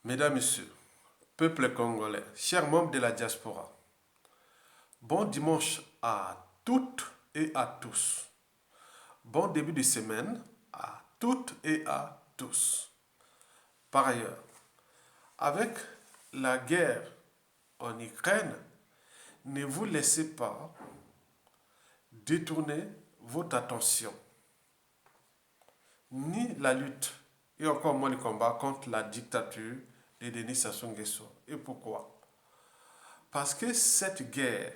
Mesdames, Messieurs, peuple congolais, chers membres de la diaspora, bon dimanche à toutes et à tous. Bon début de semaine à toutes et à tous. Par ailleurs, avec la guerre en Ukraine, ne vous laissez pas détourner votre attention, ni la lutte, et encore moins le combat contre la dictature de Denis Sassou Nguesso. Et pourquoi? Parce que cette guerre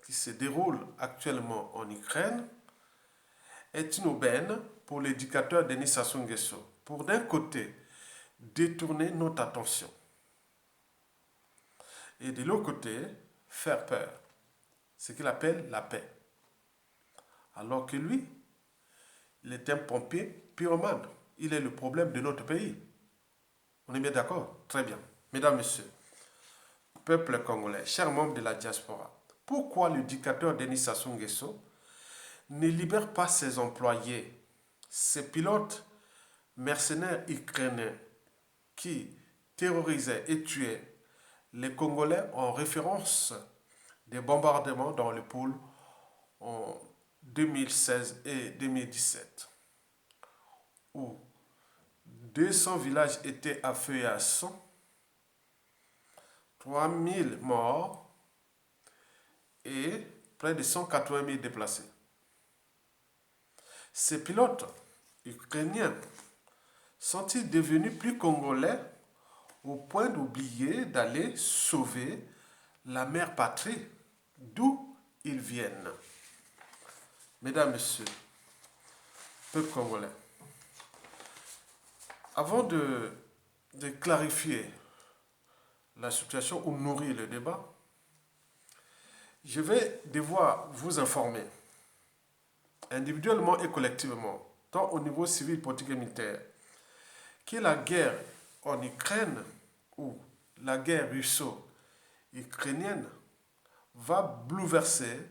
qui se déroule actuellement en Ukraine est une aubaine pour l'éducateur Denis Sassou Nguesso, pour d'un côté détourner notre attention et de l'autre côté faire peur, ce qu'il appelle la paix. Alors que lui, il est un pompier pyromane. Il est le problème de notre pays. On est bien d'accord? Très bien. Mesdames, Messieurs, peuple congolais, chers membres de la diaspora, pourquoi le dictateur Denis Sassou Nguesso ne libère pas ses employés, ses pilotes mercenaires ukrainiens qui terrorisaient et tuaient les Congolais en référence des bombardements dans le pôle en 2016 et 2017, où 200 villages étaient à feu et à sang, 3000 morts et près de 180 000 déplacés. Ces pilotes ukrainiens sont-ils devenus plus congolais au point d'oublier d'aller sauver la mère patrie d'où ils viennent? Mesdames, Messieurs, peuple congolais, avant de clarifier la situation ou nourrir le débat, je vais devoir vous informer individuellement et collectivement, tant au niveau civil, politique et militaire, que la guerre en Ukraine ou la guerre russo-ukrainienne va bouleverser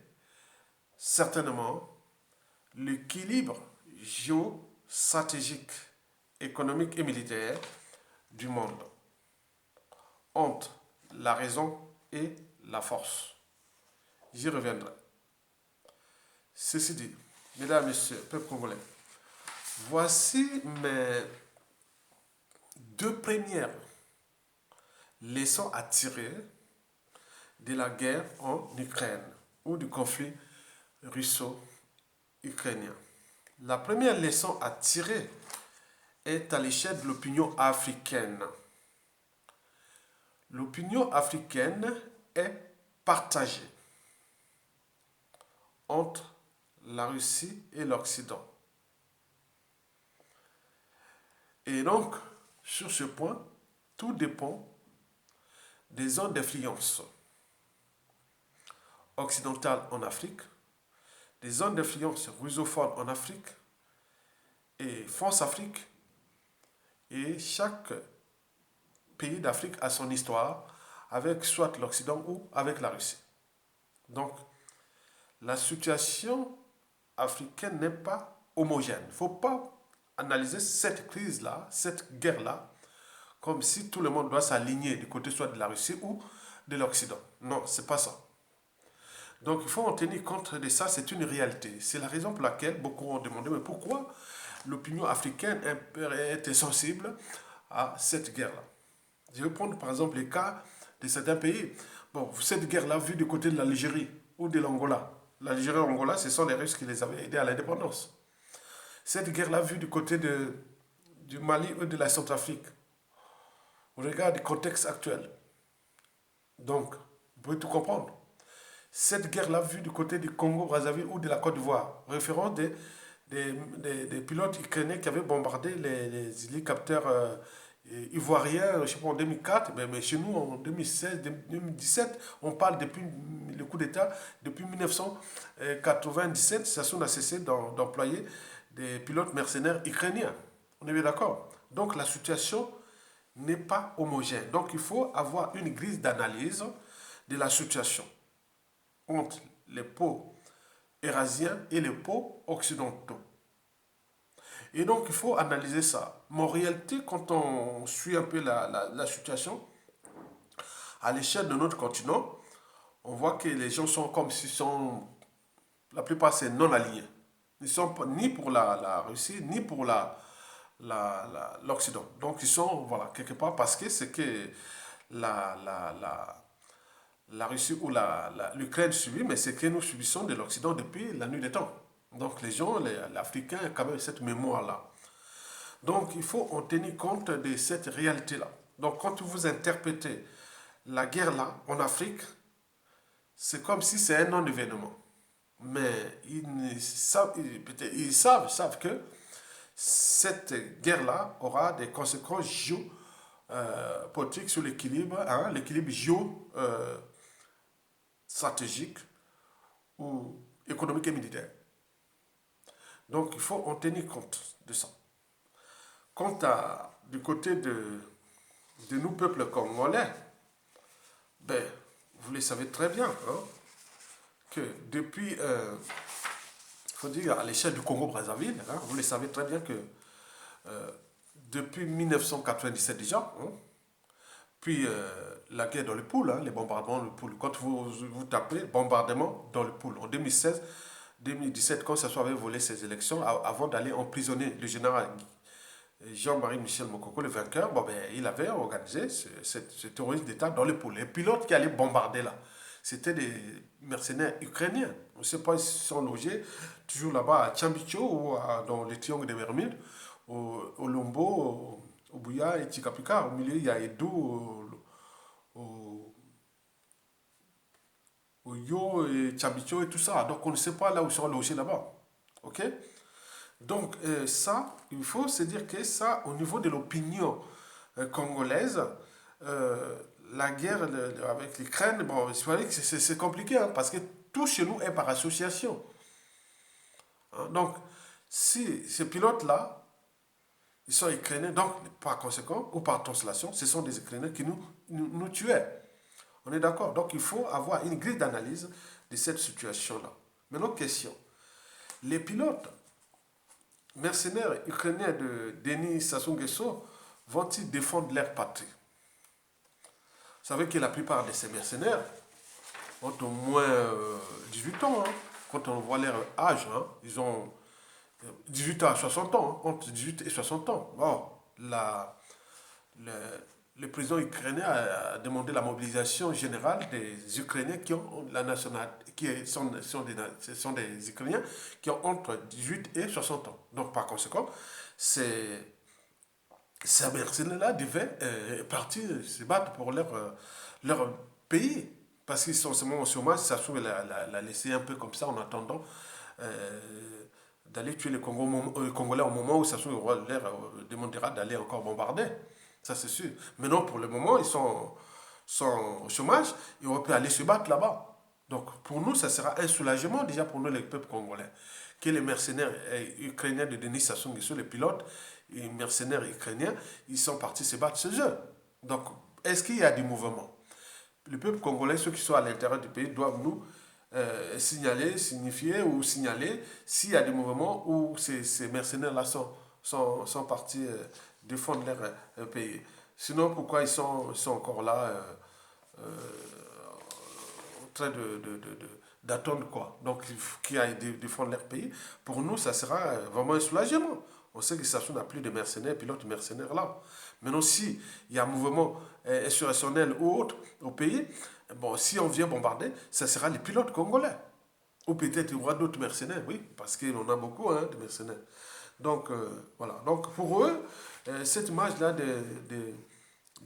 certainement l'équilibre géostratégique, économique et militaire du monde entre la raison et la force. J'y reviendrai. Ceci dit, mesdames, messieurs, peuple congolais, voici mes deux premières leçons à tirer de la guerre en Ukraine ou du conflit russo-ukrainien. La première leçon à tirer est à l'échelle de l'opinion africaine. L'opinion africaine est partagée entre la Russie et l'Occident. Et donc, sur ce point, tout dépend des zones d'influence occidentales en Afrique, des zones d'influence russophones en Afrique et France-Afrique. Et chaque pays d'Afrique a son histoire avec soit l'Occident ou avec la Russie. Donc, la situation africaine n'est pas homogène. Il ne faut pas analyser cette crise-là, cette guerre-là, comme si tout le monde doit s'aligner du côté soit de la Russie ou de l'Occident. Non, c'est pas ça. Donc il faut en tenir compte de ça, c'est une réalité. C'est la raison pour laquelle beaucoup ont demandé, mais pourquoi l'opinion africaine est insensible à cette guerre-là? Je vais prendre par exemple le cas de certains pays. Bon, cette guerre-là, vue du côté de l'Algérie ou de l'Angola. L'Algérie et l'Angola, ce sont les Russes qui les avaient aidés à l'indépendance. Cette guerre-là, vue du côté du Mali ou de la Centrafrique. On regarde le contexte actuel. Donc, vous pouvez tout comprendre. Cette guerre-là, vue du côté du Congo-Brazzaville ou de la Côte d'Ivoire, référence des pilotes ukrainiens qui avaient bombardé les hélicoptères ivoiriens, je ne sais pas, en 2004, mais chez nous, en 2016, 2017, on parle depuis le coup d'État, depuis 1997, Sassou a cessé d'employer des pilotes mercenaires ukrainiens. On est bien d'accord? Donc la situation n'est pas homogène. Donc il faut avoir une grille d'analyse de la situation entre les pôles eurasiens et les pôles occidentaux. Et donc il faut analyser ça. Mais en réalité, quand on suit un peu la situation, à l'échelle de notre continent, on voit que les gens sont comme s'ils sont, la plupart c'est non alignés. Ils ne sont pas ni pour la Russie, ni pour l'Occident. Donc ils sont, voilà, quelque part parce que c'est que la, la, la, la Russie ou l'Ukraine subit, mais c'est que nous subissons de l'Occident depuis la nuit des temps. Donc les gens, les Africains, ont quand même cette mémoire-là. Donc il faut en tenir compte de cette réalité-là. Donc quand vous interprétez la guerre-là en Afrique, c'est comme si c'est un non-événement. Mais ils savent que cette guerre-là aura des conséquences géopolitiques sur l'équilibre, hein, l'équilibre géostratégique ou économique et militaire. Donc il faut en tenir compte de ça. Quant du côté de nous, peuples congolais, ben, vous le savez très bien, hein, que depuis, faut dire à l'échelle du Congo-Brazzaville, hein, vous le savez très bien que depuis 1997 déjà, hein, puis la guerre dans le pôle, hein, les bombardements dans le pôle. Quand vous tapez bombardement dans le pôle, en 2016, 2017, quand Sassou avait volé ses élections, avant d'aller emprisonner le général Jean-Marie Michel Mokoko, le vainqueur, bon, ben, il avait organisé ce terrorisme d'État dans le pôle. Les pilotes qui allaient bombarder là, c'était des mercenaires ukrainiens. On ne sait pas s'ils sont logés toujours là-bas à Tchambicho ou dans les triangles des Bermudes, au Lombo, au Bouya et Tikapika. Au milieu, il y a Edo, au, au Yo et Tchambicho et tout ça. Donc on ne sait pas là où ils sont logés là-bas. OK? Donc ça, il faut se dire que ça, au niveau de l'opinion congolaise, euh, la guerre avec l'Ukraine, bon, c'est compliqué hein, parce que tout chez nous est par association. Hein. Donc, si ces pilotes-là, ils sont ukrainiens, donc par conséquent, ou par translation, ce sont des Ukrainiens qui nous tuaient. On est d'accord. Donc, il faut avoir une grille d'analyse de cette situation-là. Maintenant, question. Les pilotes mercenaires ukrainiens de Denis Sassou Nguesso vont-ils défendre leur patrie? Vous savez que la plupart de ces mercenaires ont au moins 18 ans. Hein. Quand on voit leur âge, hein, ils ont 18 ans à 60 ans, hein, entre 18 et 60 ans. Bon, le, le président ukrainien a demandé la mobilisation générale des Ukrainiens qui ont la nationalité, sont des Ukrainiens qui ont entre 18 et 60 ans. Donc par conséquent, ces mercenaires-là devaient partir se battre pour leur pays. Parce qu'ils sont seulement au chômage, ça se trouve la laisser un peu comme ça en attendant d'aller tuer les Congolais au moment où ça se trouve leur demandera d'aller encore bombarder. Ça c'est sûr. Mais non, pour le moment, ils sont au chômage et on peut aller se battre là-bas. Donc pour nous, ça sera un soulagement déjà pour nous, les peuples congolais. Que les mercenaires ukrainiens de Denis Sassou Nguesso, les pilotes, et mercenaires ukrainiens, ils sont partis se battre chez eux. Donc, est-ce qu'il y a des mouvements? Le peuple congolais, ceux qui sont à l'intérieur du pays, doivent nous signifier ou signaler s'il y a des mouvements où ces mercenaires-là sont partis défendre leur pays. Sinon, pourquoi ils sont encore là en train d'attendre quoi? Donc, qui aillent défendre leur pays. Pour nous, ça sera vraiment un soulagement. On sait que Sassou n'a plus de mercenaires, pilotes mercenaires là. Maintenant, si il y a un mouvement insurrectionnel ou autre au pays, bon, si on vient bombarder, ça sera les pilotes congolais. Ou peut-être il y aura d'autres mercenaires, oui, parce qu'il en a beaucoup, hein, de mercenaires. Donc, voilà. Donc, pour eux, cette image-là de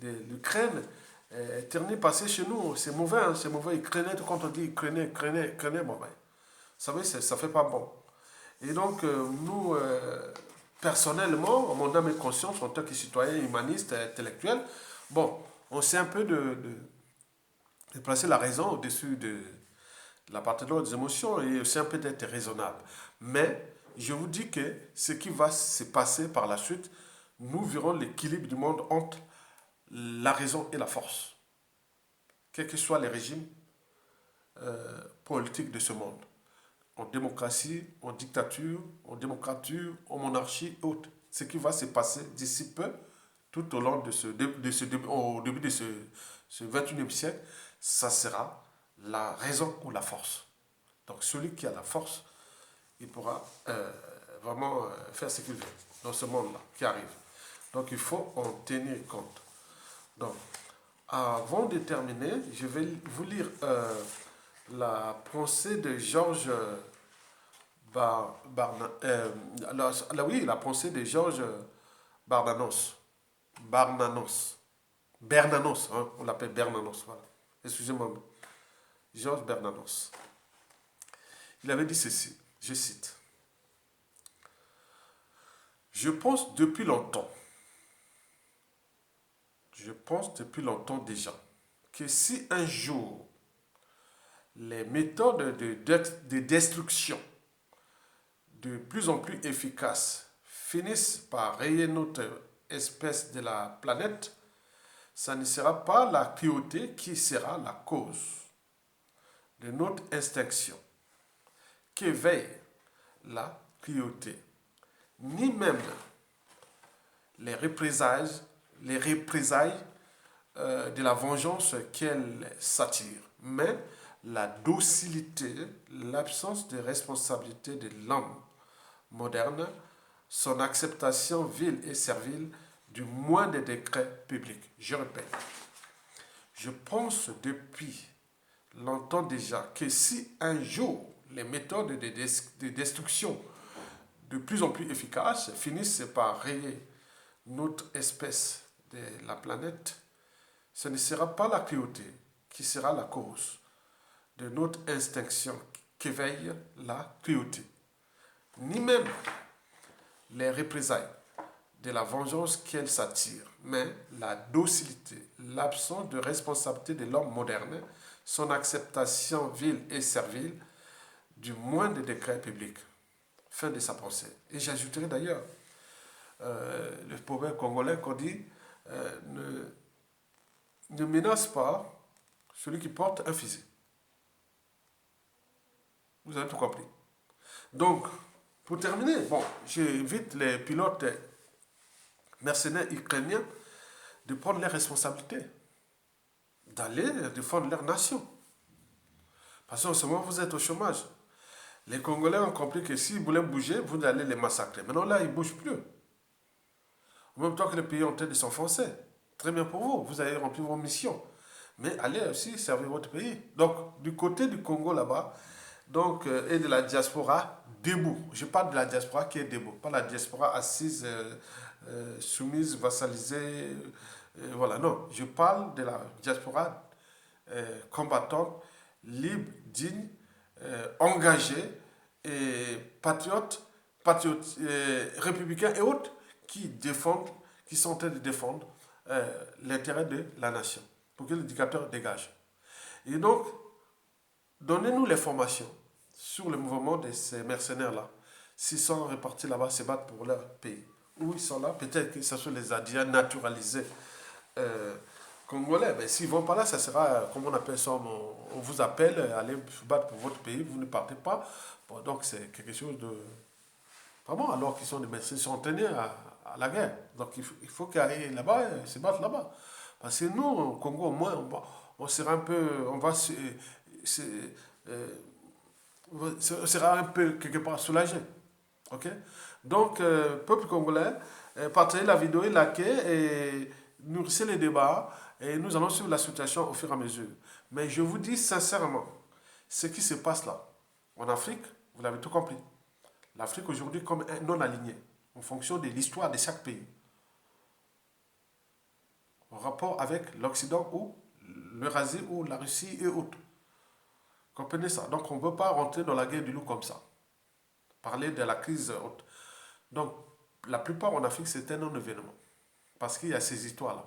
l'Ukraine est terminée, passée chez nous. C'est mauvais, hein, c'est mauvais. Ukrainien, quand on dit Ukrainien, Ukrainien, Ukrainien, bon, ben, vous savez, ça fait pas bon. Et donc, nous, personnellement, mon âme et conscience, en tant que citoyen humaniste, intellectuel, bon, on sait un peu de placer la raison au-dessus de la partie de des émotions et aussi un peu d'être raisonnable. Mais je vous dis que ce qui va se passer par la suite, nous verrons l'équilibre du monde entre la raison et la force, quels que soient les régimes politiques de ce monde, en démocratie, en dictature, en démocrature, en monarchie, autres. ce qui va se passer d'ici peu, tout au long au début de ce 21e siècle, ça sera la raison ou la force. Donc celui qui a la force, il pourra vraiment faire ce qu'il veut dans ce monde-là qui arrive. Donc il faut en tenir compte. Donc, avant de terminer, je vais vous lire la pensée de Georges oui, la pensée de Georges Bernanos. Bernanos, hein, on l'appelle Bernanos, voilà. Excusez-moi, Georges Bernanos. Il avait dit ceci, je cite. Je pense depuis longtemps déjà que si un jour les méthodes de destruction de plus en plus efficaces finissent par rayer notre espèce de la planète, ça ne sera pas la cruauté qui sera la cause de notre extinction, qu'éveille la cruauté, ni même les représailles de la vengeance qu'elle s'attire, mais la docilité, l'absence de responsabilité de l'homme moderne, son acceptation vile et servile du moindre décret public. Je répète, je pense depuis longtemps déjà que si un jour les méthodes de destruction de plus en plus efficaces finissent par rayer notre espèce de la planète, ce ne sera pas la cruauté qui sera la cause de notre extinction qu'éveille la cruauté, ni même les représailles de la vengeance qu'elle s'attire, mais la docilité, l'absence de responsabilité de l'homme moderne, son acceptation vile et servile du moindre décret public. Fin de sa pensée. Et j'ajouterai d'ailleurs le proverbe congolais qu'on dit ne menace pas celui qui porte un fusil. Vous avez tout compris. Donc, pour terminer, bon, j'invite les pilotes mercenaires ukrainiens de prendre leurs responsabilités, d'aller défendre leur nation. Parce qu'en ce moment, vous êtes au chômage. Les Congolais ont compris que s'ils voulaient bouger, vous allez les massacrer. Maintenant, là, ils ne bougent plus. En même temps que les pays ont en train de s'enfoncer. Très bien pour vous, vous avez rempli vos missions. Mais allez aussi servir votre pays. Donc, du côté du Congo là-bas, donc, et de la diaspora, debout. Je parle de la diaspora qui est debout, pas la diaspora assise, soumise, vassalisée. Voilà, non. Je parle de la diaspora combattante, libre, digne, engagée, et patriote, républicains et autres qui sont en train de défendre l'intérêt de la nation pour que le dictateur dégage. Et donc, donnez-nous les formations sur le mouvement de ces mercenaires-là. S'ils sont répartis là-bas, se battent pour leur pays. Où ils sont là, peut-être que ce sont les Adiens naturalisés congolais. Mais s'ils ne vont pas là, ça sera, comme on appelle ça, on vous appelle, allez vous battre pour votre pays, vous ne partez pas. Bon, donc c'est quelque chose de... Vraiment, alors qu'ils sont des mercenaires, ils sont entraînés à la guerre. Donc il faut qu'ils aillent là-bas et se battent là-bas. Parce que nous, au Congo, au moins, on sera un peu... On va sera un peu quelque part soulagé. Ok? Donc, peuple congolais, partagez la vidéo et likez et nourrissez les débats et nous allons suivre la situation au fur et à mesure. Mais je vous dis sincèrement, ce qui se passe là, en Afrique, vous l'avez tout compris. L'Afrique aujourd'hui comme un non aligné, en fonction de l'histoire de chaque pays, en rapport avec l'Occident ou l'Eurasie ou la Russie et autres. Comprenez ça. Donc on ne peut pas rentrer dans la guerre du loup comme ça. Parler de la crise haute. Donc la plupart en Afrique c'est un non-événement. Parce qu'il y a ces histoires-là.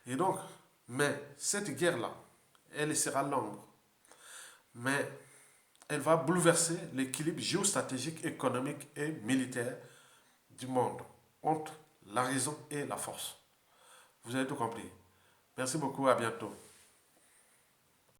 Et donc, mais cette guerre-là, elle sera longue. Mais elle va bouleverser l'équilibre géostratégique, économique et militaire du monde entre la raison et la force. Vous avez tout compris. Merci beaucoup, à bientôt.